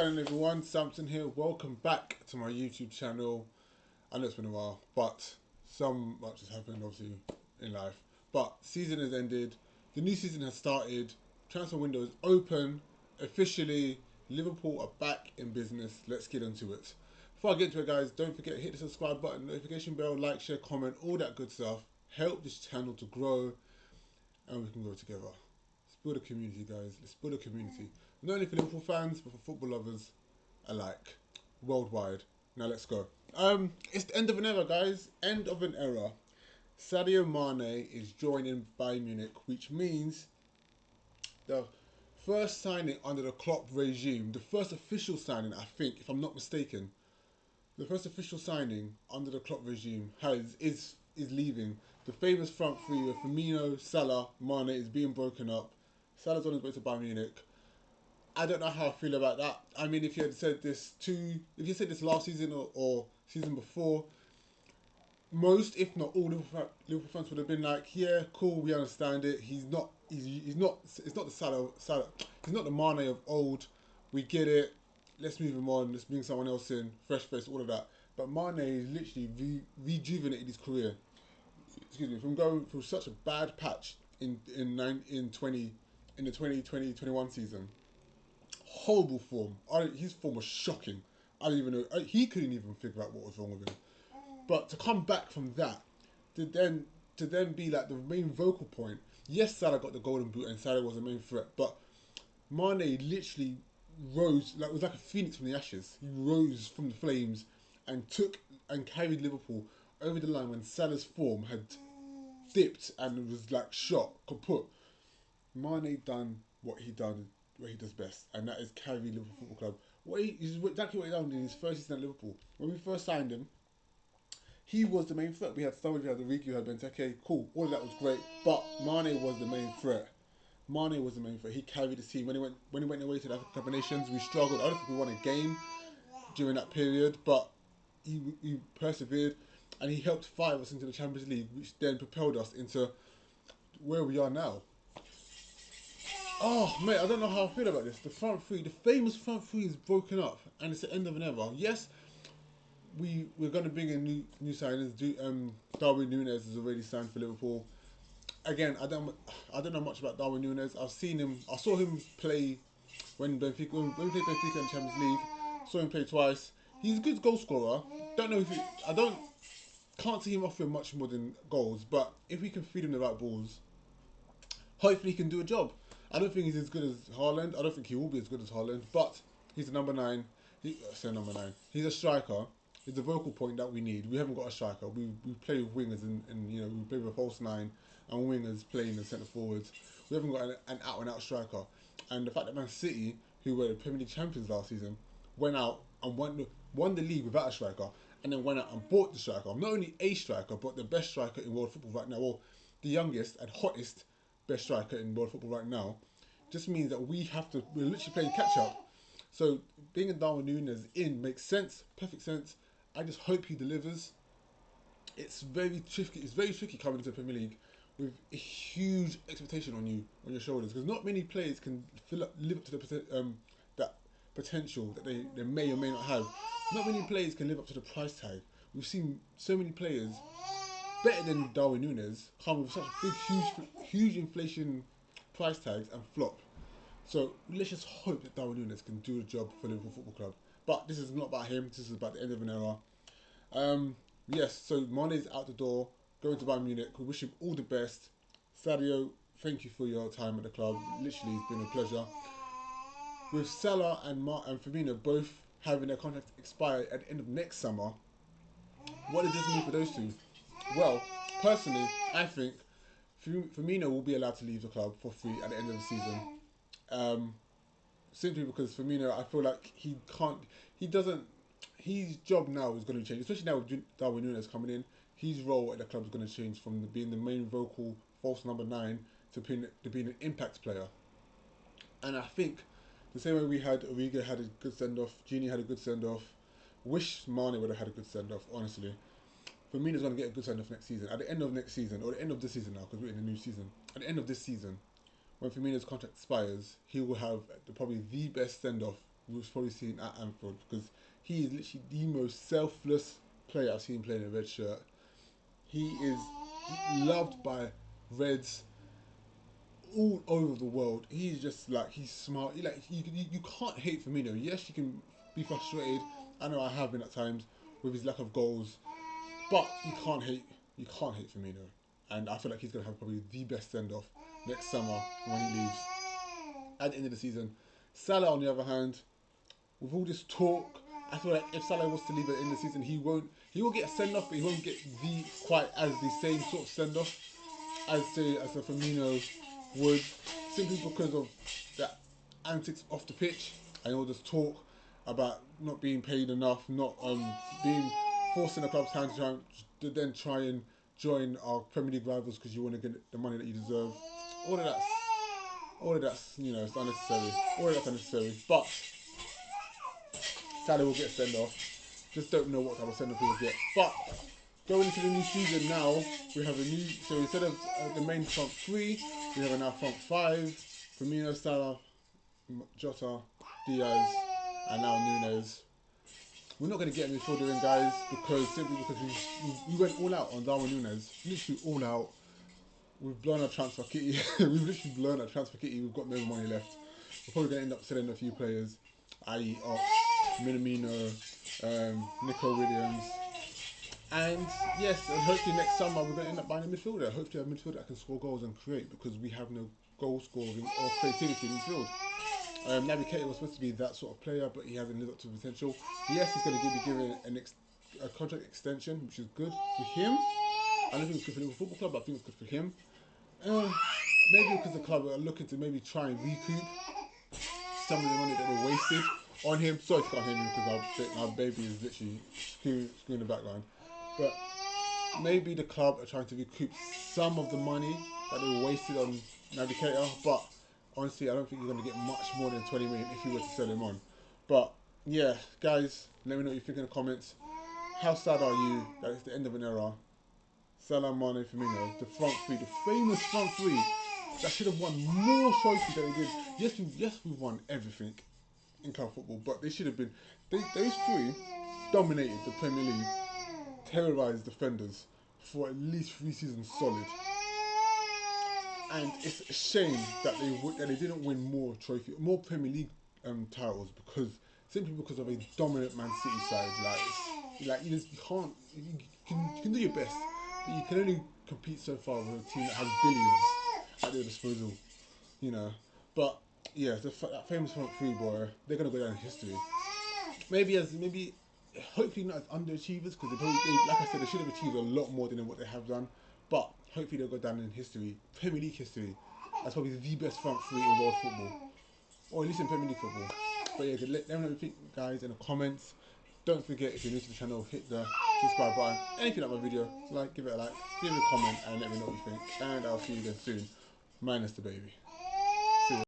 Hello everyone, Samson here. Welcome back to my YouTube channel. I know it's been a while, but so much has happened obviously in life. But season has ended, the new season has started, transfer window is open, officially. Liverpool are back in business. Let's get into it. Before I get into it, guys, don't forget to hit the subscribe button, notification bell, like, share, comment, all that good stuff. Help this channel to grow and we can grow together. Let's build a community, guys. Let's build a community. Not only for Liverpool fans, but for football lovers alike, worldwide. Now let's go. It's the end of an era, guys. End of an era. Sadio Mane is joining Bayern Munich, which means the first signing under the Klopp regime, the first official signing, I think, if I'm not mistaken, the first official signing under the Klopp regime is leaving. The famous front three of Firmino, Salah, Mane is being broken up. Salah's on his way to Bayern Munich. I don't know how I feel about that. I mean, if you had said this if you said this last season or season before, most, if not all, Liverpool fans would have been like, yeah, cool, we understand it. He's not. It's not the Salah. He's not the Mane of old. We get it. Let's move him on. Let's bring someone else in, fresh face, all of that. But Mane is literally rejuvenated his career. Excuse me, from going through such a bad patch in 2020-21 season. Horrible form. His form was shocking. I don't even know. He couldn't even figure out what was wrong with him. But to come back from that, to then be like the main vocal point. Yes, Salah got the golden boot and Salah was the main threat, but Mane literally rose like it was like a phoenix from the ashes. He rose from the flames and took and carried Liverpool over the line when Salah's form had dipped and was like shot kaput. Mane done what he does best, and that is carry Liverpool Football Club. He's exactly what he done in his first season at Liverpool. When we first signed him, he was the main threat. We had Sturridge, we had Origi, we had Benteke, cool, all of that was great, but Mane was the main threat. Mane was the main threat. He carried the team. When he went away to the African Cup of Nations, we struggled. I don't think we won a game during that period, but he persevered and he helped fire us into the Champions League, which then propelled us into where we are now. Oh, mate, I don't know how I feel about this. The front three, the famous front three is broken up and it's the end of an era. Yes, we're going to bring in new signings. Darwin Núñez is already signed for Liverpool. Again, I don't know much about Darwin Núñez. I saw him play when we played Benfica in the Champions League. Saw him play twice. He's a good goal scorer. Don't know if I can't see him offering much more than goals, but if we can feed him the right balls, hopefully he can do a job. I don't think he's as good as Haaland. I don't think he will be as good as Haaland, but he's a number nine. I say number nine. He's a striker. He's the vocal point that we need. We haven't got a striker. We play with wingers and we play with a false nine and wingers playing the centre forwards. We haven't got an out and out striker. And the fact that Man City, who were the Premier League champions last season, went out and won the league without a striker, and then went out and bought the striker. Not only a striker, but the best striker in world football right now, or the youngest and hottest best striker in world football right now, just means that we're literally playing catch up. So being a Darwin Núñez in makes sense, perfect sense. I just hope he delivers. It's very tricky. It's very tricky coming into the Premier League with a huge expectation on your shoulders, because not many players can live up to that potential that they may or may not have. Not many players can live up to the price tag. We've seen so many players better than Darwin Núñez come with such big, huge inflation price tags and flop. So let's just hope that Darwin Núñez can do a job for Liverpool Football Club. But this is not about him. This is about the end of an era. Yes, so Mane's out the door, going to Bayern Munich. We wish him all the best. Sadio, thank you for your time at the club. Literally, it's been a pleasure. With Salah and Firmino both having their contracts expire at the end of next summer, what does this mean for those two? Well, personally, I think Firmino will be allowed to leave the club for free at the end of the season. Simply because Firmino, I feel like his job now is going to change, especially now with Darwin Núñez coming in. His role at the club is going to change from being the main vocal false number 9 to being an impact player. And I think the same way we had Origi had a good send off, Gini had a good send off. Wish Mane would have had a good send off, honestly. Firmino's going to get a good send off next season. At the end of next season, or the end of this season now, because we're in a new season. At the end of this season, when Firmino's contract expires, he will have probably the best send off we've probably seen at Anfield, because he is literally the most selfless player I've seen playing a red shirt. He is loved by Reds all over the world. He's just like, he's smart. You can't hate Firmino. Yes, you can be frustrated. I know I have been at times with his lack of goals, but you can't hate Firmino. And I feel like he's gonna have probably the best send off next summer when he leaves at the end of the season. Salah, on the other hand, with all this talk, I feel like if Salah was to leave at the end of the season, he will get a send off, but he won't get the same sort of send off as a Firmino would, simply because of the antics off the pitch and all this talk about not being paid enough, not being forced in the club's hand to then try and join our Premier League rivals because you want to get the money that you deserve. All of that's it's unnecessary. All of that's unnecessary. But Salah will get a send off. Just don't know what type of send off he will get. But going into the new season now, we have a new. So instead of the main front three, we have a now front five: Firmino, Salah, Jota, Diaz, and now Nunes. We're not going to get a midfielder in, guys, simply because we went all out on Darwin Nunes, literally all out. We've blown our transfer kitty. We've literally blown our transfer kitty. We've got no money left. We're probably going to end up selling a few players, i.e. Ox, Minamino, Nico Williams. And yes, and hopefully next summer we're going to end up buying a midfielder. Hopefully a midfielder that can score goals and create, because we have no goal scoring or creativity in midfield. Naby Keita was supposed to be that sort of player, but he hasn't lived up to potential. Yes, he's going to be given a contract extension, which is good for him. I don't think it's good for the Liverpool Football Club, but I think it's good for him. Maybe because the club are looking to maybe try and recoup some of the money that they wasted on him. Sorry if you can't hear me because our baby is literally screwing the background. But maybe the club are trying to recoup some of the money that they wasted on Naby Keita. But honestly, I don't think you're going to get much more than 20 million if you were to sell him on. But yeah, guys, let me know what you think in the comments. How sad are you that it's the end of an era? Salah, Mane, Firmino, the front three, the famous front three that should have won more trophies than they did. Yes, we won everything in club football, but they should have been. Those three dominated the Premier League, terrorised defenders for at least 3 seasons solid. And it's a shame that they didn't win more Premier League titles simply because of a dominant Man City side. You can do your best, but you can only compete so far with a team that has billions at their disposal, But yeah, that famous front three, boy, they're gonna go down in history. Hopefully not as underachievers, because like I said, they should have achieved a lot more than what they have done. But hopefully they'll go down in history, Premier League history. That's probably the best front three in world football, or at least in Premier League football. But yeah, let me know what you think, guys, in the comments. Don't forget, if you're new to the channel, hit the subscribe button. And if you like my video, give it a like, give it a comment, and let me know what you think. And I'll see you again soon, minus the baby.